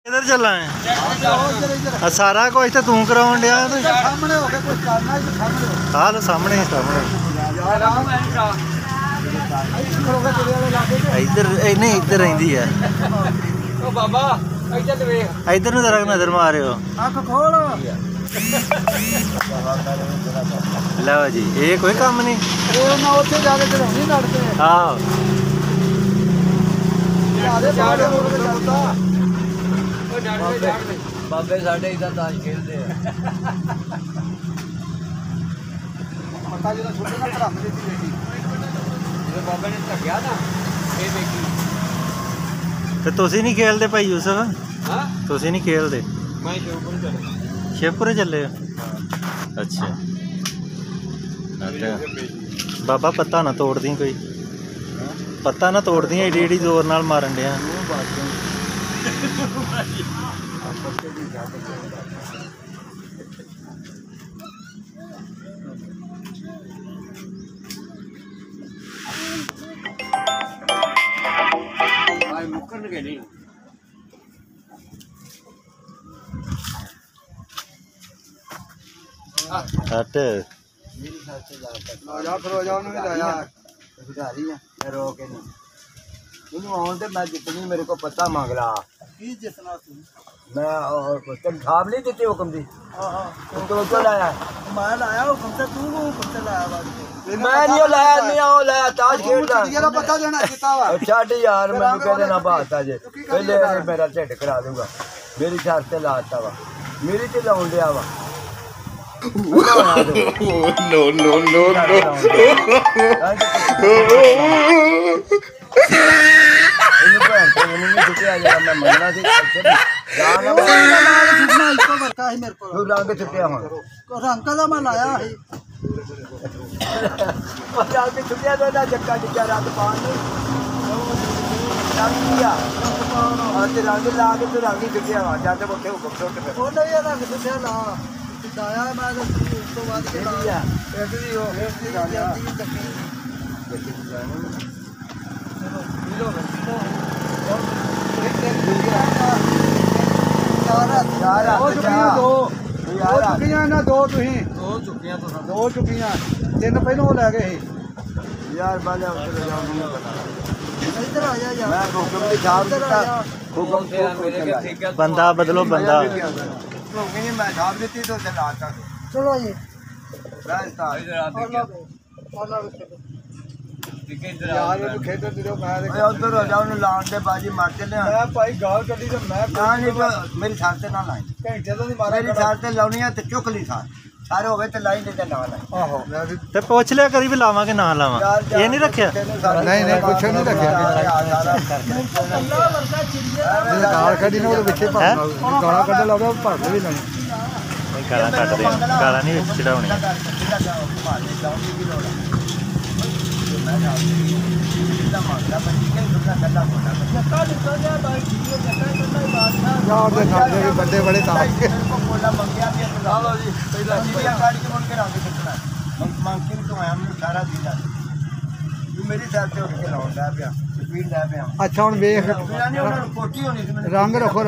किधर चला है? सारा कुछ तो तू कराउन दिया हाँ तो सामने इधर नहीं इधर रही है इधर नू जरा नजर मारियो लो जी ये कोई काम नहीं आहो बाबे साढ़े इधर ताश खेलते हैं बाबे ने ढकिया ना ये देखी तो तुसी नहीं खेलते भाई यूसुफ हां तुसी नहीं खेलते मैं शिवपुर चले अच्छा बाबा पत्ता ना तोड़ दी कोई पत्ता ना तोड़ दी एडी एडी जोर नाल मारन दिया मैं जितनी मेरे को पता मांग रहा मैं तनख्वाह नहीं देती हुक्म दी तो लाया मैं लाया हुक्म से तू हुक्म से लाया मैं नहीं लाया नहीं आओ लाया ताश खेलदा जेड़ा पता देना किता वा छाड़ यार मैंने कह देना बात आ जे पहले मेरा ढिड करा दूंगा मेरी छाड़ से लाता वा मेरी ते लाउन दिया वा नो नो नो दो चुकियां तीन पहले वो लै गए यार बंदा बदलो बंदा चलो ये मेरी छाड़ से ना लाई मेरी छाड़ से लानी है चुक ली सारे हो गए तो लाई नहीं ना लाई ते पूछ लिया करी भी लावा के ना लावा ये नहीं रखया नहीं नहीं कुछ नहीं रखया गाल कड़ी ने विचे गाला कड़ लावे भर भी नहीं गाला कट दे गाला नहीं चढ़ाउनी बंदे बड़े अच्छा हम रंग रखो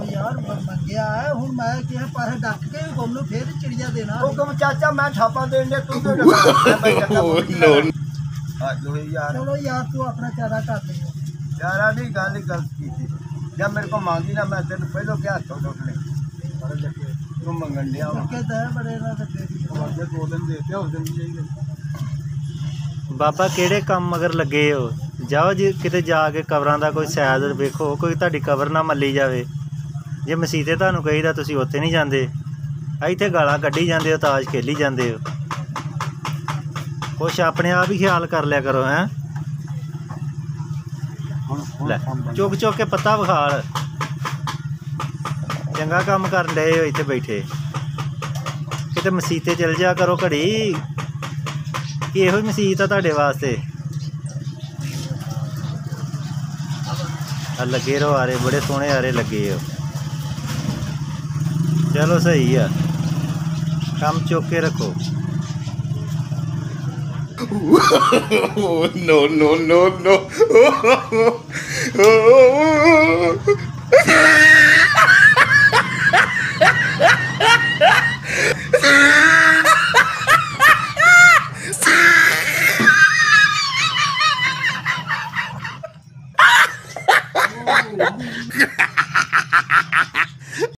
यार मंगया है हुन मैं कि पर डक के गुम नु फिर चिड़िया देना हुकम चाचा मैं छापा देन दे तू चलो यार तू अपना चारा कर ले चारा नहीं गल गलत की थी जब मेरे को मांगी ना मैं तेन पहले क्या हाथों उठने तू मंगन दिया के बड़े ना दे दो दिन देते उस दिन चाहिए बाबा केड़े काम मगर लगे हो जाओ जी किते जाके कबरां दा कोई सैद वेखो कोई तुहाडी कबर ना मल्ली जावे जे मसीते तुहानू कहीदा तुसीं उत्थे नहीं जांदे इत्थे गालां कड्ढी जांदे हो ताश खेली जांदे हो कुछ अपने आप ही ख्याल कर लिया करो हैं ले चुक चुक के पत्ता विखाल चंगा काम कर डे हो इत्थे बैठे किते मसीते चल जा करो घड़ी कि इहो मसीत है तुहाडे वास्ते लगे रहो आरे बड़े सोहने आरे लगे हो चलो सही है काम चुक के रखो no no no no